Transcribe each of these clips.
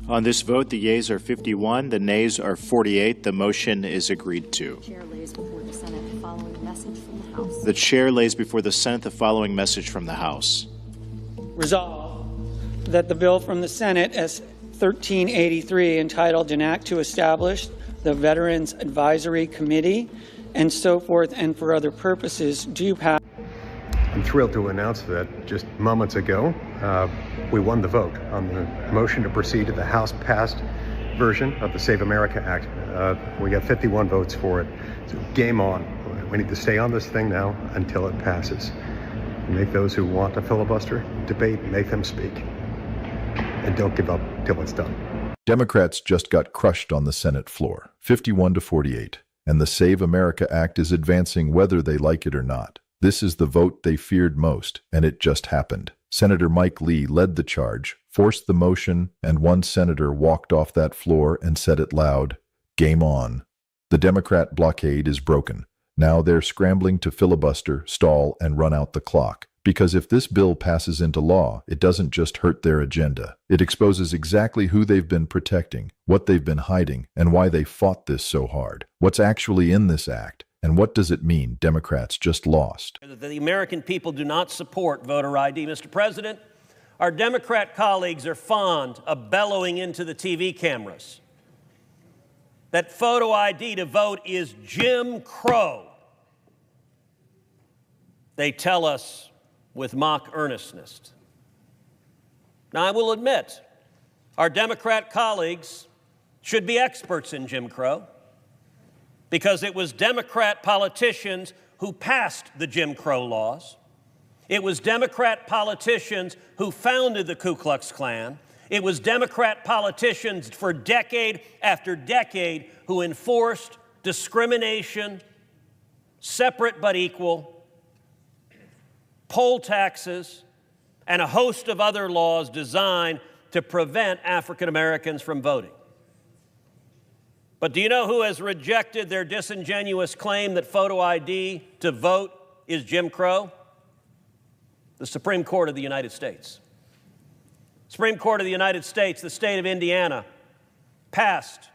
On this vote, the yeas are 51, the nays are 48. The motion is agreed to. The chair lays before the Senate the following message from the House. The chair lays before the Senate the following message from the House. Resolved that the bill from the Senate as 1383, entitled An Act to Establish the Veterans Advisory Committee and so forth and for other purposes, do pass. I'm thrilled to announce that just moments ago, we won the vote on the motion to proceed to the House-passed version of the Save America Act. We got 51 votes for it. So game on. We need to stay on this thing now until it passes. Make those who want to filibuster debate, make them speak. And don't give up till it's done. Democrats just got crushed on the Senate floor, 51-48, and the Save America Act is advancing whether they like it or not. This is the vote they feared most, and it just happened. Senator Mike Lee led the charge, forced the motion, and one senator walked off that floor and said it loud, "Game on." The Democrat blockade is broken. Now they're scrambling to filibuster, stall, and run out the clock. Because if this bill passes into law, it doesn't just hurt their agenda. It exposes exactly who they've been protecting, what they've been hiding, and why they fought this so hard. What's actually in this act? And what does it mean Democrats just lost? The American people do not support voter ID. Mr. President, our Democrat colleagues are fond of bellowing into the TV cameras that photo ID to vote is Jim Crow. They tell us with mock earnestness. Now, I will admit, our Democrat colleagues should be experts in Jim Crow, because it was Democrat politicians who passed the Jim Crow laws. It was Democrat politicians who founded the Ku Klux Klan. It was Democrat politicians for decade after decade who enforced discrimination, separate but equal, poll taxes, and a host of other laws designed to prevent African Americans from voting. But do you know who has rejected their disingenuous claim that photo ID to vote is Jim Crow? The Supreme Court of the United States. Supreme Court of the United States, the state of Indiana, passed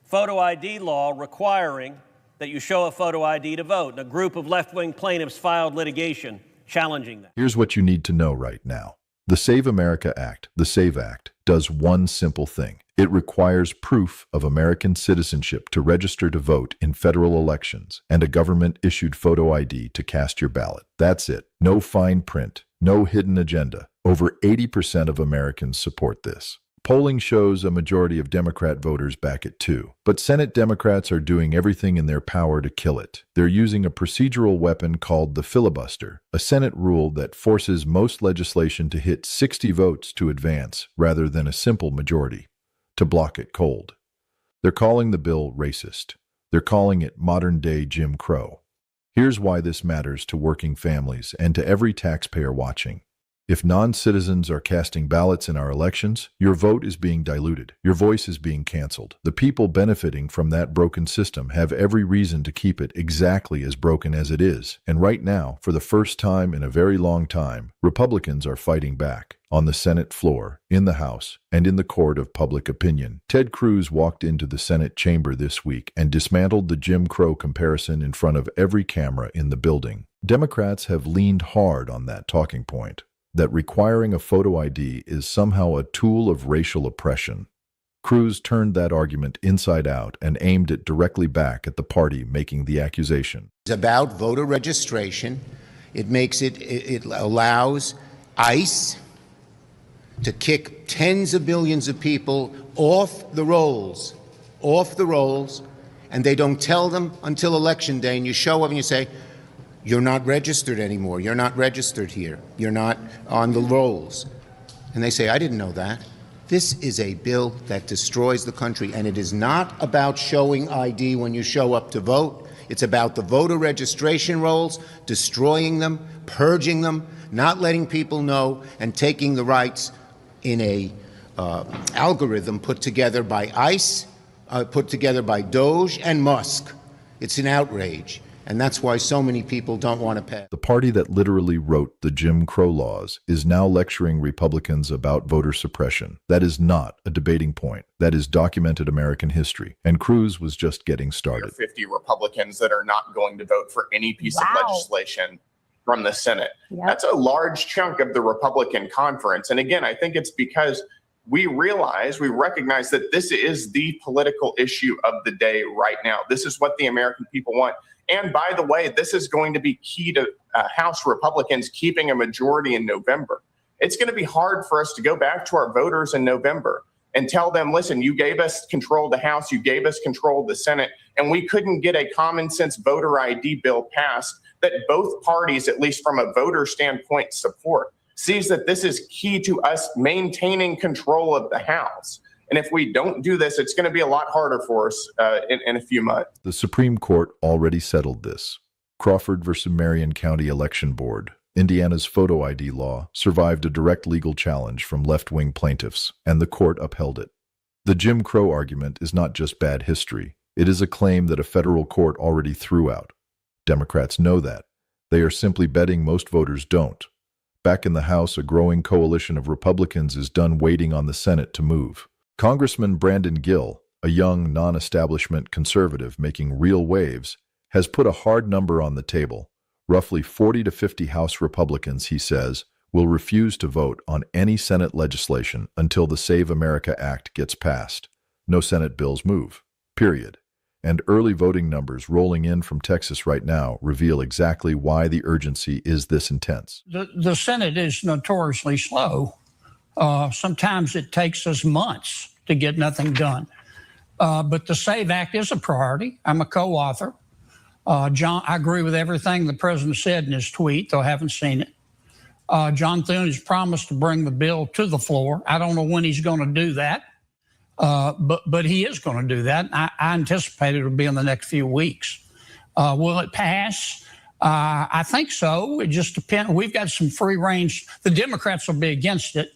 photo ID law requiring that you show a photo ID to vote. And a group of left-wing plaintiffs filed litigation challenging that. Here's what you need to know right now. The Save America Act, the SAVE Act, does one simple thing. It requires proof of American citizenship to register to vote in federal elections and a government-issued photo ID to cast your ballot. That's it. No fine print, no hidden agenda. Over 80% of Americans support this. Polling shows a majority of Democrat voters back it too. But Senate Democrats are doing everything in their power to kill it. They're using a procedural weapon called the filibuster, a Senate rule that forces most legislation to hit 60 votes to advance rather than a simple majority, to block it cold. They're calling the bill racist. They're calling it modern-day Jim Crow. Here's why this matters to working families and to every taxpayer watching. If non-citizens are casting ballots in our elections, your vote is being diluted. Your voice is being canceled. The people benefiting from that broken system have every reason to keep it exactly as broken as it is. And right now, for the first time in a very long time, Republicans are fighting back. On the Senate floor, in the House, and in the court of public opinion. Ted Cruz walked into the Senate chamber this week and dismantled the Jim Crow comparison in front of every camera in the building. Democrats have leaned hard on that talking point, that requiring a photo ID is somehow a tool of racial oppression. Cruz turned that argument inside out and aimed it directly back at the party making the accusation. It's about voter registration. It allows ICE to kick tens of millions of people off the rolls, and they don't tell them until Election Day, and you show up and you say, you're not registered anymore, you're not registered here, you're not on the rolls. And they say, I didn't know that. This is a bill that destroys the country, and it is not about showing ID when you show up to vote. It's about the voter registration rolls, destroying them, purging them, not letting people know, and taking the rights in a algorithm put together by ICE, put together by DOJ and Musk. It's an outrage. And that's why so many people don't want to pay. The party that literally wrote the Jim Crow laws is now lecturing Republicans about voter suppression. That is not a debating point. That is documented American history. And Cruz was just getting started. 50 Republicans that are not going to vote for any piece of legislation from the Senate. Yep. That's a large chunk of the Republican conference. And again, I think it's because we recognize that this is the political issue of the day right now. This is what the American people want. And by the way, this is going to be key to House Republicans keeping a majority in November. It's going to be hard for us to go back to our voters in November and tell them, listen, you gave us control of the House, you gave us control of the Senate, and we couldn't get a common sense voter ID bill passed that both parties, at least from a voter standpoint, support. Sees that this is key to us maintaining control of the House. And if we don't do this, it's going to be a lot harder for us in a few months. The Supreme Court already settled this. Crawford versus Marion County Election Board. Indiana's photo ID law survived a direct legal challenge from left-wing plaintiffs, and the court upheld it. The Jim Crow argument is not just bad history. It is a claim that a federal court already threw out. Democrats know that. They are simply betting most voters don't. Back in the House, a growing coalition of Republicans is done waiting on the Senate to move. Congressman Brandon Gill, a young, non-establishment conservative making real waves, has put a hard number on the table. Roughly 40 to 50 House Republicans, he says, will refuse to vote on any Senate legislation until the Save America Act gets passed. No Senate bills move. Period. And early voting numbers rolling in from Texas right now reveal exactly why the urgency is this intense. The Senate is notoriously slow. Sometimes it takes us months to get nothing done. But the SAVE Act is a priority. I'm a co-author. John, I agree with everything the president said in his tweet, though I haven't seen it. John Thune has promised to bring the bill to the floor. I don't know when he's going to do that, but he is going to do that. I anticipate it will be in the next few weeks. Will it pass? I think so. It just depends. We've got some free range. The Democrats will be against it.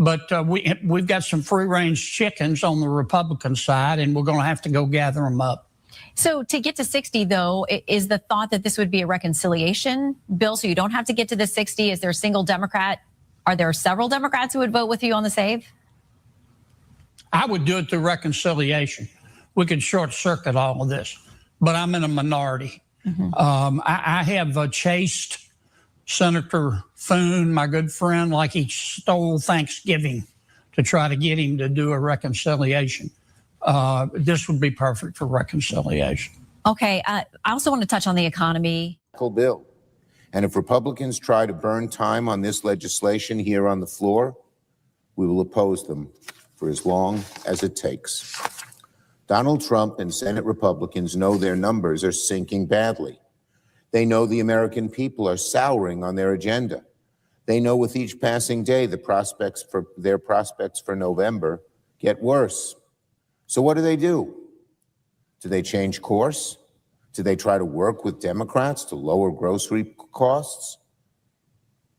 But we've got some free-range chickens on the Republican side, and we're going to have to go gather them up. So to get to 60, though, is the thought that this would be a reconciliation bill so you don't have to get to the 60? Is there a single Democrat? Are there several Democrats who would vote with you on the SAVE? I would do it through reconciliation. We could short-circuit all of this, but I'm in a minority. I have chased Senator Thune, my good friend, like he stole Thanksgiving to try to get him to do a reconciliation. This would be perfect for reconciliation. Okay. I also want to touch on the economy. Bill. And if Republicans try to burn time on this legislation here on the floor, we will oppose them for as long as it takes. Donald Trump and Senate Republicans know their numbers are sinking badly. They know the American people are souring on their agenda. They know with each passing day, their prospects for November get worse. So what do? Do they change course? Do they try to work with Democrats to lower grocery costs?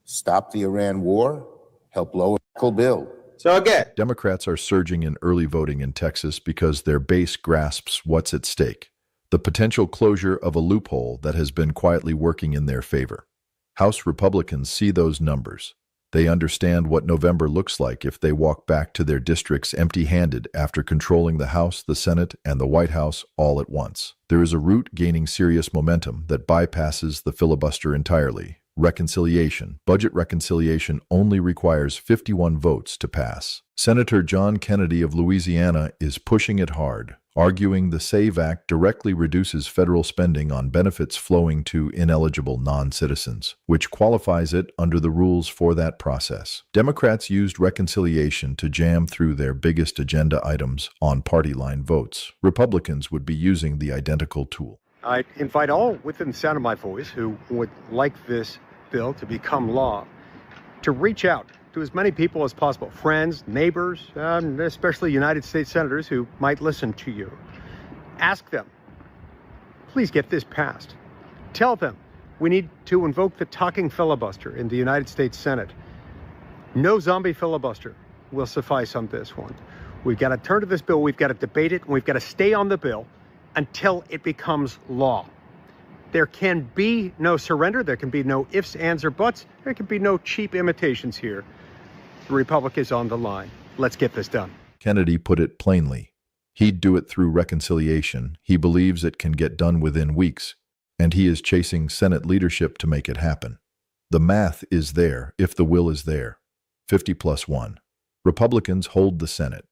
Stop the Iran war? Help lower the bill? So again, Democrats are surging in early voting in Texas because their base grasps what's at stake. The potential closure of a loophole that has been quietly working in their favor. House Republicans see those numbers. They understand what November looks like if they walk back to their districts empty-handed after controlling the House, the Senate, and the White House all at once. There is a route gaining serious momentum that bypasses the filibuster entirely. Reconciliation. Budget reconciliation only requires 51 votes to pass. Senator John Kennedy of Louisiana is pushing it hard, arguing the SAVE Act directly reduces federal spending on benefits flowing to ineligible non-citizens, which qualifies it under the rules for that process. Democrats used reconciliation to jam through their biggest agenda items on party line votes. Republicans would be using the identical tool. I invite all within the sound of my voice who would like this bill to become law to reach out to as many people as possible, friends, neighbors, especially United States senators who might listen to you. Ask them, please get this passed. Tell them we need to invoke the talking filibuster in the United States Senate. No zombie filibuster will suffice on this one. We've got to turn to this bill, we've got to debate it, and we've got to stay on the bill until it becomes law. There can be no surrender. There can be no ifs, ands, or buts. There can be no cheap imitations here. The Republic is on the line. Let's get this done. Kennedy put it plainly. He'd do it through reconciliation. He believes it can get done within weeks, and he is chasing Senate leadership to make it happen. The math is there if the will is there. 50+1. Republicans hold the Senate.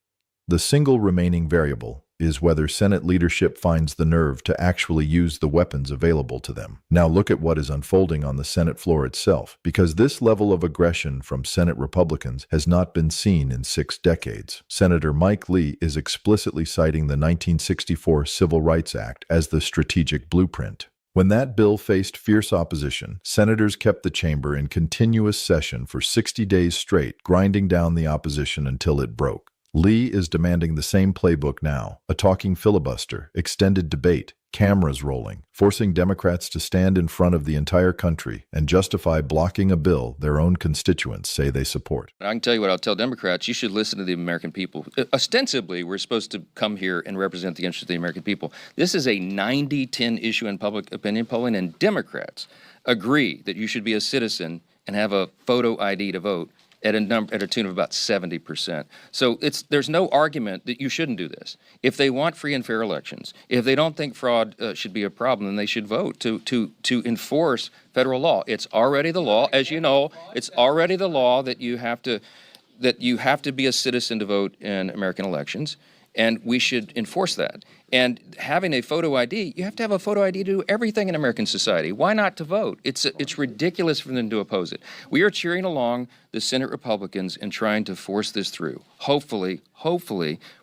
The single remaining variable is whether Senate leadership finds the nerve to actually use the weapons available to them. Now look at what is unfolding on the Senate floor itself, because this level of aggression from Senate Republicans has not been seen in 6 decades. Senator Mike Lee is explicitly citing the 1964 Civil Rights Act as the strategic blueprint. When that bill faced fierce opposition, senators kept the chamber in continuous session for 60 days straight, grinding down the opposition until it broke. Lee is demanding the same playbook now, a talking filibuster, extended debate, cameras rolling, forcing Democrats to stand in front of the entire country and justify blocking a bill their own constituents say they support. I can tell you what I'll tell Democrats: you should listen to the American people. Ostensibly, we're supposed to come here and represent the interests of the American people. This is a 90-10 issue in public opinion polling, and Democrats agree that you should be a citizen and have a photo ID to vote at a tune of about 70%. So there's no argument that you shouldn't do this. If they want free and fair elections, if they don't think fraud should be a problem, then they should vote to enforce federal law. It's already the law, as you know. It's already the law that you have to be a citizen to vote in American elections, and we should enforce that. And having a photo ID, you have to have a photo ID to do everything in American society. Why not to vote? It's ridiculous for them to oppose it. We are cheering along the Senate Republicans and trying to force this through. Hopefully,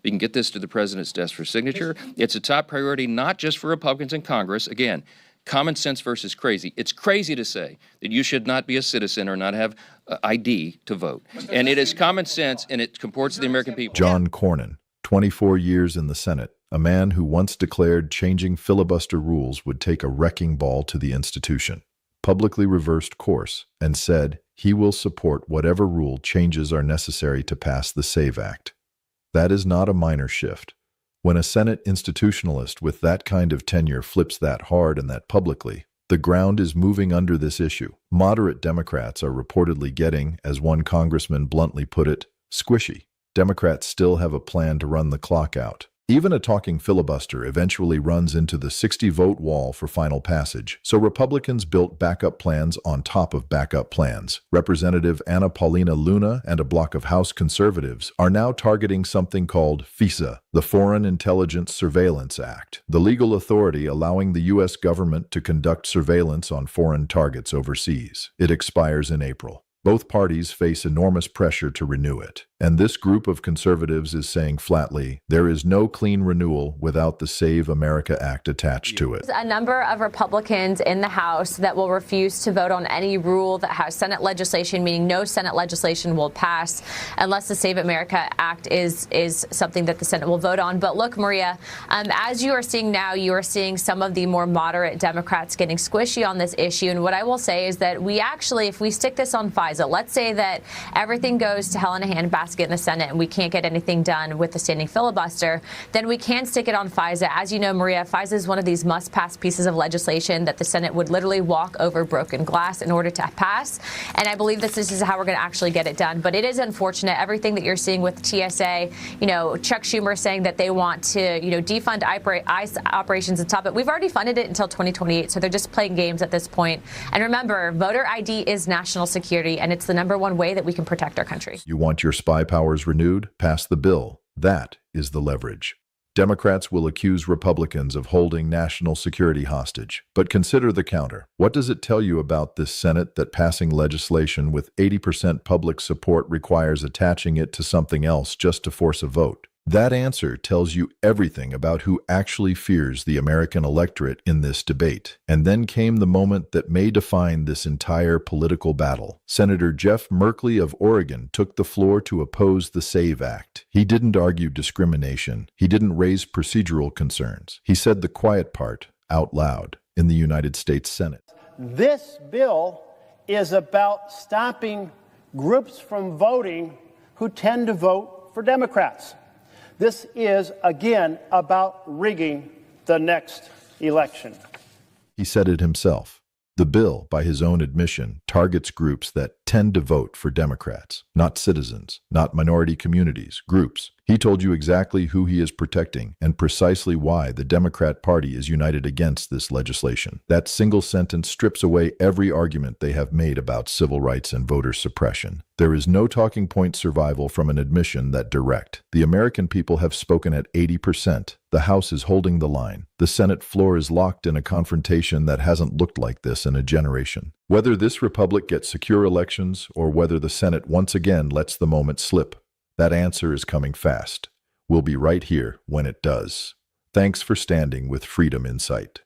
we can get this to the president's desk for signature. It's a top priority, not just for Republicans in Congress. Again, common sense versus crazy. It's crazy to say that you should not be a citizen or not have ID to vote. And it is common sense, and it comports to the American people. John Cornyn, 24 years in the Senate, a man who once declared changing filibuster rules would take a wrecking ball to the institution, publicly reversed course and said he will support whatever rule changes are necessary to pass the SAVE Act. That is not a minor shift. When a Senate institutionalist with that kind of tenure flips that hard and that publicly, the ground is moving under this issue. Moderate Democrats are reportedly getting, as one congressman bluntly put it, squishy. Democrats still have a plan to run the clock out. Even a talking filibuster eventually runs into the 60-vote wall for final passage, so Republicans built backup plans on top of backup plans. Representative Anna Paulina Luna and a block of House conservatives are now targeting something called FISA, the Foreign Intelligence Surveillance Act, the legal authority allowing the U.S. government to conduct surveillance on foreign targets overseas. It expires in April. Both parties face enormous pressure to renew it. And this group of conservatives is saying flatly, there is no clean renewal without the Save America Act attached to it. A number of Republicans in the House that will refuse to vote on any rule that has Senate legislation, meaning no Senate legislation will pass unless the Save America Act is something that the Senate will vote on. But look, Maria, as you are seeing now, you are seeing some of the more moderate Democrats getting squishy on this issue. And what I will say is that we actually, if we stick this on FISA, let's say that everything goes to hell in a handbasket in the Senate and we can't get anything done with the standing filibuster, then we can stick it on FISA. As you know, Maria, FISA is one of these must-pass pieces of legislation that the Senate would literally walk over broken glass in order to pass. And I believe this is how we're going to actually get it done. But it is unfortunate, everything that you're seeing with TSA, Chuck Schumer saying that they want to, defund ICE operations and stop it. We've already funded it until 2028, so they're just playing games at this point. And remember, voter ID is national security, and it's the #1 way that we can protect our country. You want your spy powers renewed? Pass the bill. That is the leverage. Democrats will accuse Republicans of holding national security hostage. But consider the counter. What does it tell you about this Senate that passing legislation with 80% public support requires attaching it to something else just to force a vote? That answer tells you everything about who actually fears the American electorate in this debate. And then came the moment that may define this entire political battle. Senator Jeff Merkley of Oregon took the floor to oppose the SAVE Act. He didn't argue discrimination. He didn't raise procedural concerns. He said the quiet part out loud in the United States Senate. This bill is about stopping groups from voting who tend to vote for Democrats. This is, again, about rigging the next election. He said it himself. The bill, by his own admission, targets groups that tend to vote for Democrats, not citizens, not minority communities, groups. He told you exactly who he is protecting and precisely why the Democrat Party is united against this legislation. That single sentence strips away every argument they have made about civil rights and voter suppression. There is no talking point survival from an admission that direct. The American people have spoken at 80%. The House is holding the line. The Senate floor is locked in a confrontation that hasn't looked like this in a generation. Whether this republic gets secure elections or whether the Senate once again lets the moment slip, that answer is coming fast. We'll be right here when it does. Thanks for standing with Freedom in Sight.